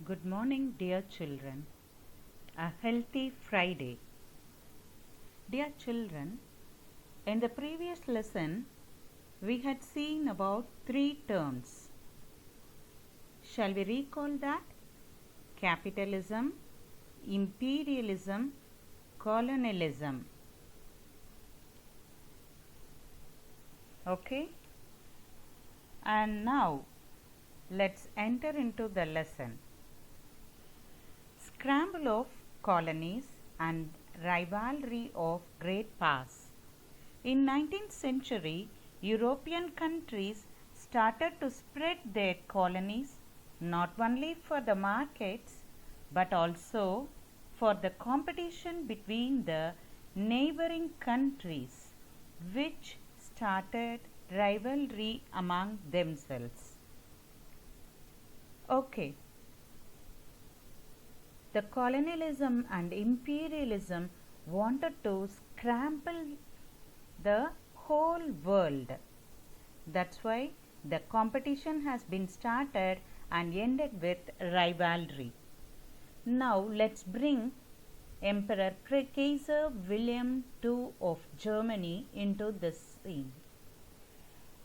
Good morning, dear children. A healthy Friday. Dear children, in the previous lesson, we had seen about three terms. Shall we recall that? Capitalism, imperialism, colonialism. Okay? And now, let's enter into the lesson. Scramble of colonies and rivalry of great powers. In 19th century, European countries started to spread their colonies not only for the markets but also for the competition between the neighboring countries, which started rivalry among themselves. Okay. The colonialism and imperialism wanted to scramble the whole world. That's why the competition has been started and ended with rivalry. Now let's bring Emperor Kaiser William II of Germany into this scene.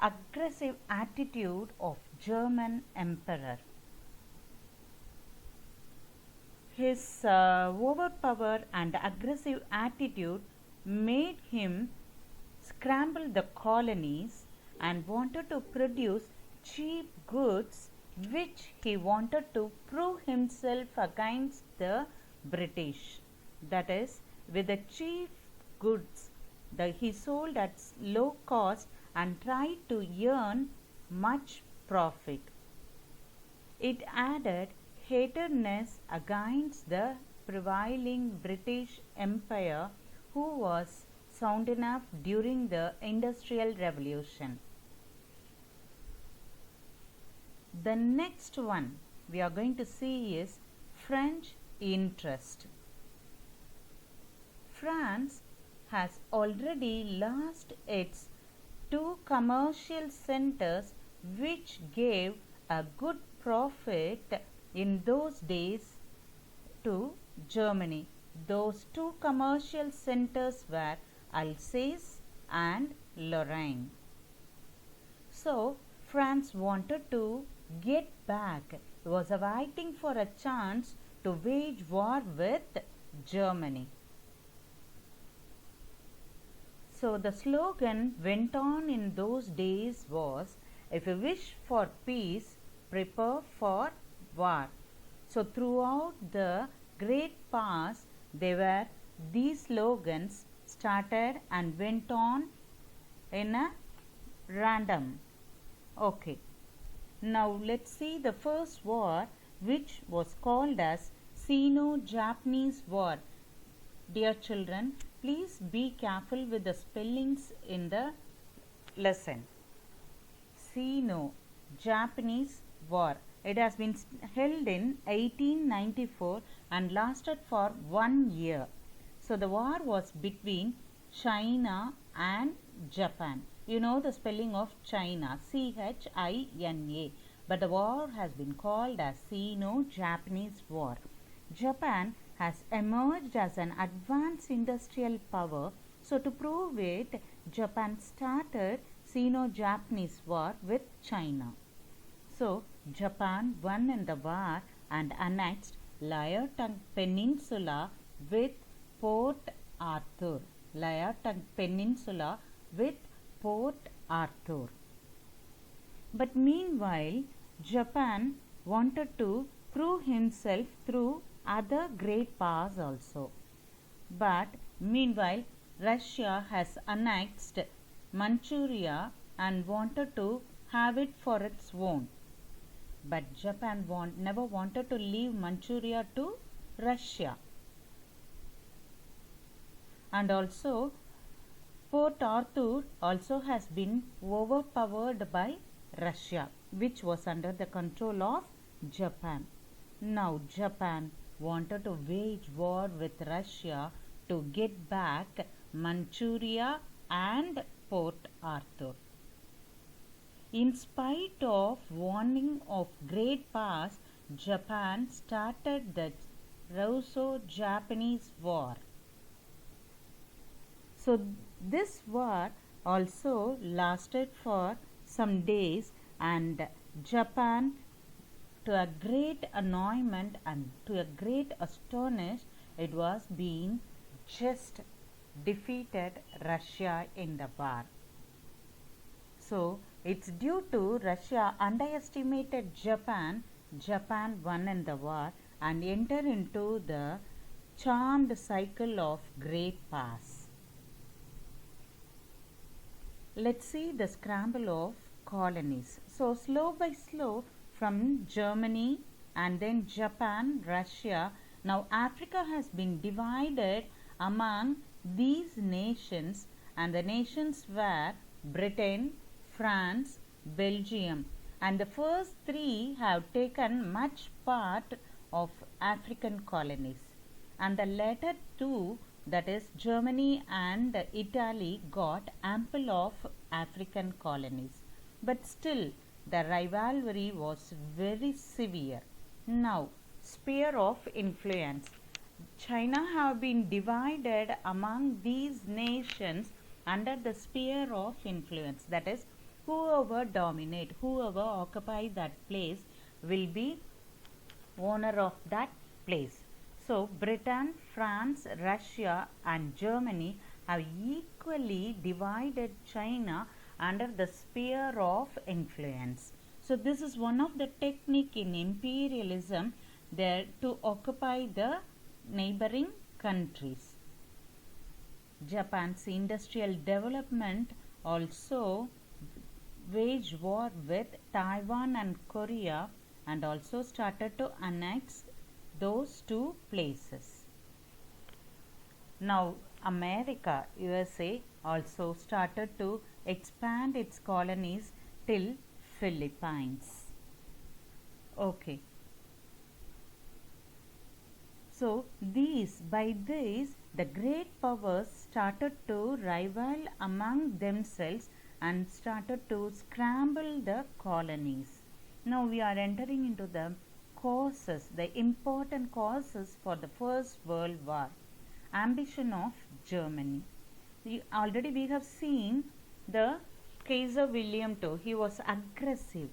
Aggressive attitude of German Emperor. His overpower and aggressive attitude made him scramble the colonies and wanted to produce cheap goods which he wanted to prove himself against the British. That is, with the cheap goods that he sold at low cost and tried to earn much profit. It added hatredness against the prevailing British Empire, who was sound enough during the Industrial Revolution. The next one we are going to see is French interest. France has already lost its two commercial centers which gave a good profit in those days to Germany. Those two commercial centers were Alsace and Lorraine. So France wanted to get back. It was waiting for a chance to wage war with Germany. So the slogan went on in those days was, if you wish for peace, prepare for war. So throughout the great past, these slogans started and went on in a random. Okay. Now let's see the first war, which was called as Sino-Japanese War. Dear children, please be careful with the spellings in the lesson. Sino-Japanese War. It has been held in 1894 and lasted for 1 year. So the war was between China and Japan. You know the spelling of China, China, but the war has been called as Sino-Japanese War. Japan has emerged as an advanced industrial power. So to prove it, Japan started Sino-Japanese War with China. So Japan won in the war and annexed Liaotung Peninsula with Port Arthur. Liaotung Peninsula with Port Arthur. But meanwhile, Japan wanted to prove himself through other great powers also. But meanwhile, Russia has annexed Manchuria and wanted to have it for its own. But Japan never wanted to leave Manchuria to Russia. And also, Port Arthur also has been overpowered by Russia, which was under the control of Japan. Now Japan wanted to wage war with Russia to get back Manchuria and Port Arthur. In spite of warning of great powers, Japan started the Russo-Japanese War. So this war also lasted for some days, and Japan, to a great annoyment and to a great astonish, it was being just defeated Russia in the war. So it's due to Russia underestimated Japan. Japan won in the war and entered into the charmed cycle of great past. Let's see the scramble of colonies. So slow by slow, from Germany and then Japan, Russia, now Africa has been divided among these nations, and the nations were Britain, France, Belgium, and the first three have taken much part of African colonies, and the latter two, that is Germany and Italy, got ample of African colonies. But still the rivalry was very severe. Now, sphere of influence. China have been divided among these nations under the sphere of influence. That is, whoever dominate, whoever occupy that place will be owner of that place. So Britain, France, Russia and Germany have equally divided China under the sphere of influence. So this is one of the technique in imperialism there to occupy the neighboring countries. Japan's industrial development also waged war with Taiwan and Korea, and also started to annex those two places. Now America, USA also started to expand its colonies till Philippines. Okay. So by these the great powers started to rival among themselves and started to scramble the colonies. Now we are entering into the causes, the important causes for the First World War. Ambition of Germany. Already we have seen the Kaiser William II. He was aggressive.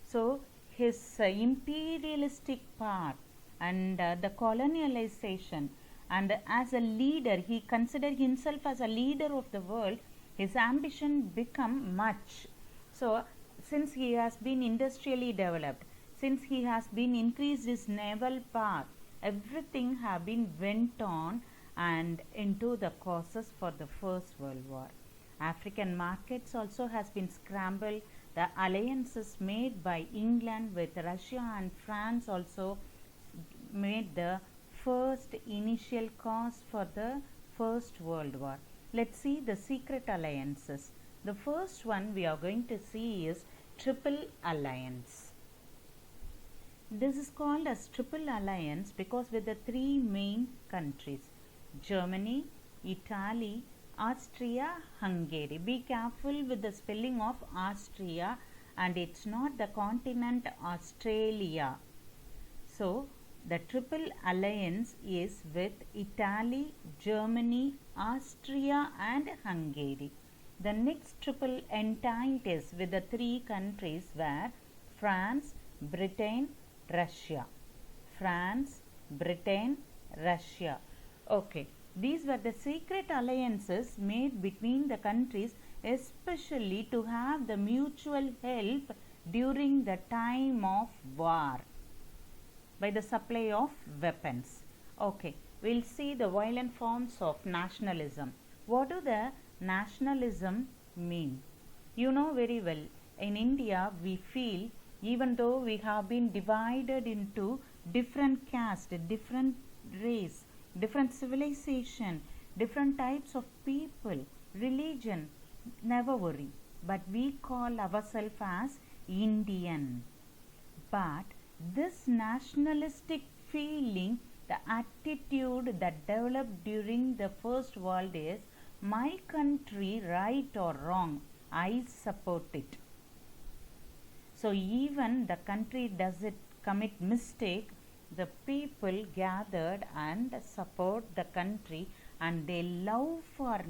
So his imperialistic part and the colonialization, and as a leader, he considered himself as a leader of the world. His ambition become much. So since he has been industrially developed, since he has been increased his naval power, everything have been went on and into the causes for the First World War. African markets also has been scrambled. The alliances made by England with Russia and France also made the first initial cause for the First World War. Let's see the secret alliances. The first one we are going to see is Triple Alliance. This is called as Triple Alliance because with the three main countries, Germany, Italy, Austria, Hungary. Be careful with the spelling of Austria, and it's not the continent Australia. So the Triple Alliance is with Italy, Germany, Austria and Hungary. The next Triple Entente is with the three countries were France, Britain, Russia. France, Britain, Russia. Okay, these were the secret alliances made between the countries, especially to have the mutual help during the time of war by the supply of weapons. Okay, we'll see the violent forms of nationalism. What do the nationalism mean? You know very well, in India we feel, even though we have been divided into different caste, different race, different civilization, different types of people, religion, never worry, but we call ourselves as Indian. But this nationalistic feeling, the attitude that developed during the First World is, my country, right or wrong, I support it. So even the country does it commit mistake, the people gathered and support the country, and their love for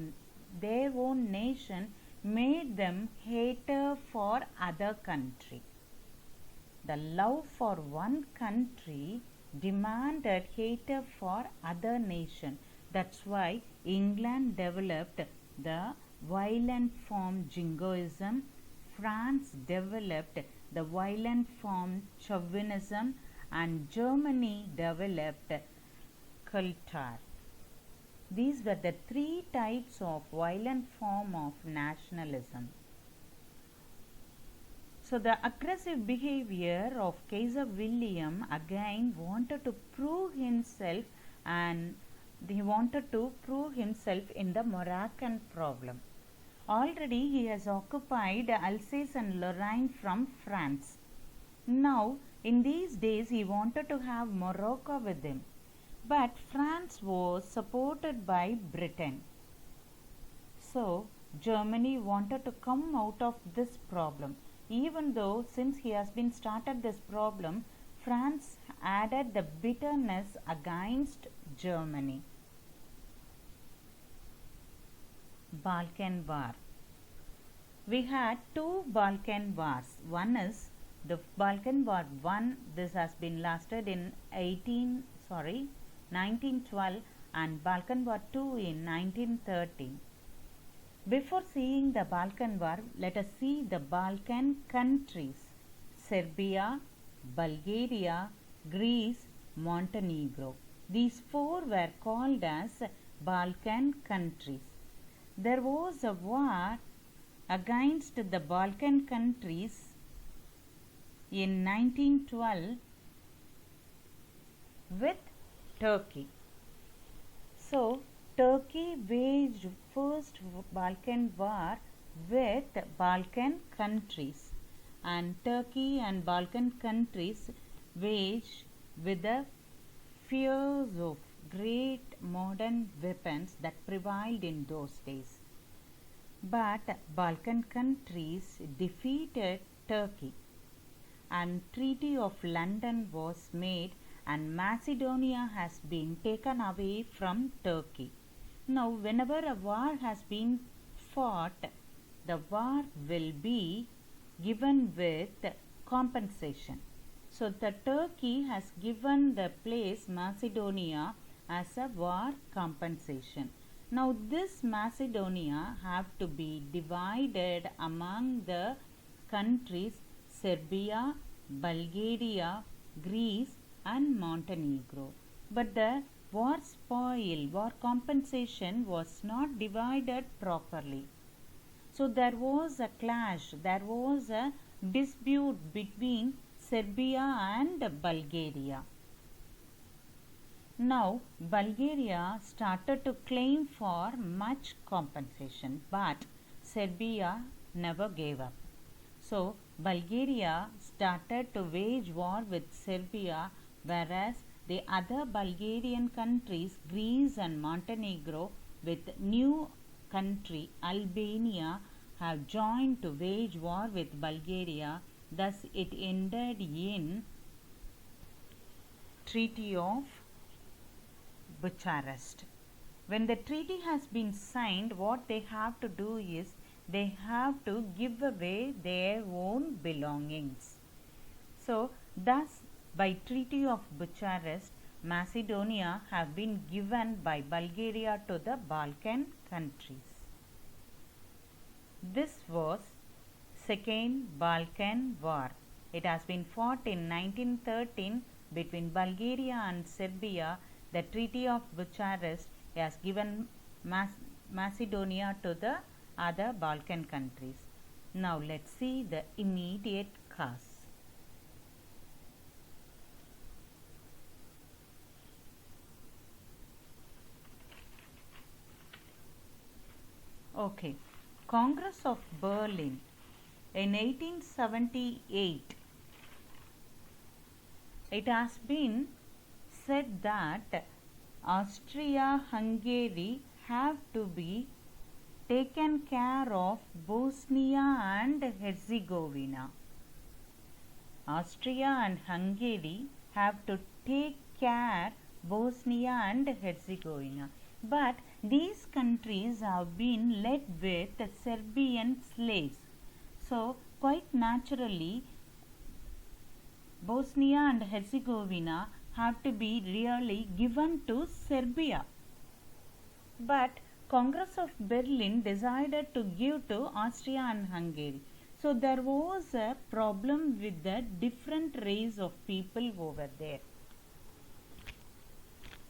their own nation made them hater for other country. The love for one country demanded hatred for other nation. That's why England developed the violent form jingoism, France developed the violent form chauvinism, and Germany developed culture. These were the three types of violent form of nationalism. So the aggressive behavior of Kaiser William again wanted to prove himself, and he wanted to prove himself in the Moroccan problem. Already he has occupied Alsace and Lorraine from France. Now in these days he wanted to have Morocco with him, but France was supported by Britain. So Germany wanted to come out of this problem. Even though since he has been started this problem, France added the bitterness against Germany. Balkan War. We had two Balkan Wars. One is the Balkan War 1. This has been lasted in 1912, and Balkan War 2 in 1913. Before seeing the Balkan War, let us see the Balkan countries: Serbia, Bulgaria, Greece, Montenegro. These four were called as Balkan countries. There was a war against the Balkan countries in 1912 with Turkey. So Turkey waged first Balkan War with Balkan countries, and Turkey and Balkan countries waged with the fears of great modern weapons that prevailed in those days. But Balkan countries defeated Turkey, and Treaty of London was made, and Macedonia has been taken away from Turkey. Now whenever a war has been fought, the war will be given with compensation. So the Turkey has given the place Macedonia as a war compensation. Now this Macedonia have to be divided among the countries Serbia, Bulgaria, Greece and Montenegro. But the war compensation was not divided properly. So there was a clash, there was a dispute between Serbia and Bulgaria. Now Bulgaria started to claim for much compensation, but Serbia never gave up. So Bulgaria started to wage war with Serbia, whereas the other Bulgarian countries, Greece and Montenegro, with new country Albania, have joined to wage war with Bulgaria. Thus it ended in Treaty of Bucharest. When the treaty has been signed, what they have to do is they have to give away their own belongings. So thus by Treaty of Bucharest, Macedonia have been given by Bulgaria to the Balkan countries. This was Second Balkan War. It has been fought in 1913 between Bulgaria and Serbia. The Treaty of Bucharest has given Macedonia to the other Balkan countries. Now let's see the immediate cause. Okay, Congress of Berlin in 1878. It has been said that Austria-Hungary have to be taken care of Bosnia and Herzegovina. Austria and Hungary have to take care Bosnia and Herzegovina. But these countries have been led with Serbian slaves. So quite naturally Bosnia and Herzegovina have to be really given to Serbia. But Congress of Berlin decided to give to Austria and Hungary. So there was a problem with the different race of people over there.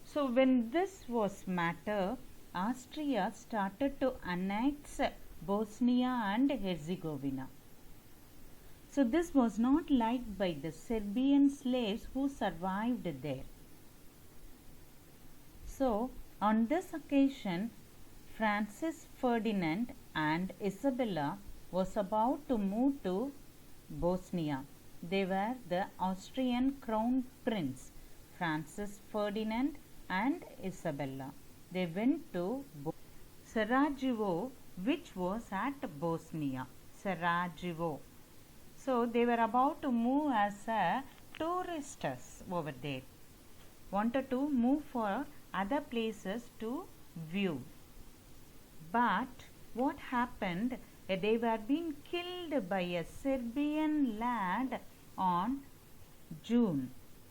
So when this was matter, Austria started to annex Bosnia and Herzegovina. So this was not liked by the Serbian slaves who survived there. So on this occasion, Francis Ferdinand and Isabella was about to move to Bosnia. They were the Austrian crown prince, Francis Ferdinand and Isabella. They went to Sarajevo, which was at Bosnia. Sarajevo. So they were about to move as a tourists over there. Wanted to move for other places to view. But what happened? They were being killed by a Serbian lad on June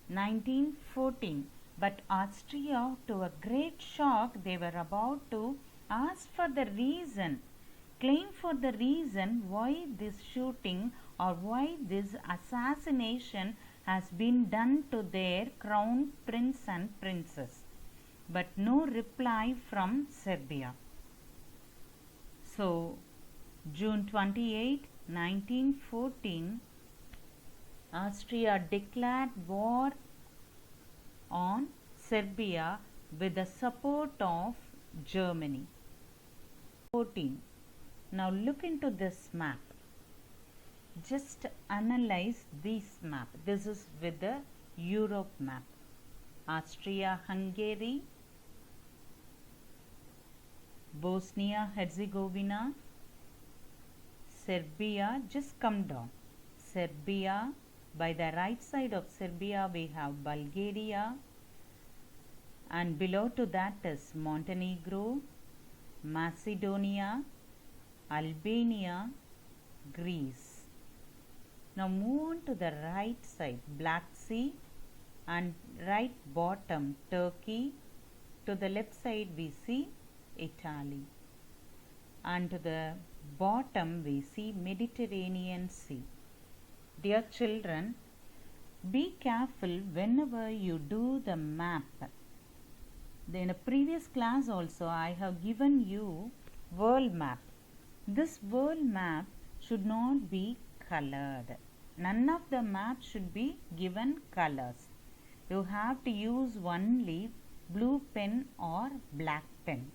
1914. But Austria, to a great shock, they were about to ask for the reason, claim for the reason why this shooting or why this assassination has been done to their crown prince and princess. But no reply from Serbia. So, June 28, 1914, Austria declared war on Serbia with the support of Germany. 14. Now look into this map. Just analyze this map. This is with the Europe map. Austria-Hungary, Bosnia-Herzegovina, Serbia, just come down. Serbia, by the right side of Serbia we have Bulgaria, and below to that is Montenegro, Macedonia, Albania, Greece. Now move on to the right side, Black Sea, and right bottom Turkey. To the left side we see Italy, and to the bottom we see Mediterranean Sea. Dear children, be careful whenever you do the map. In a previous class also I have given you world map. This world map should not be colored. None of the maps should be given colors. You have to use only blue pen or black pen.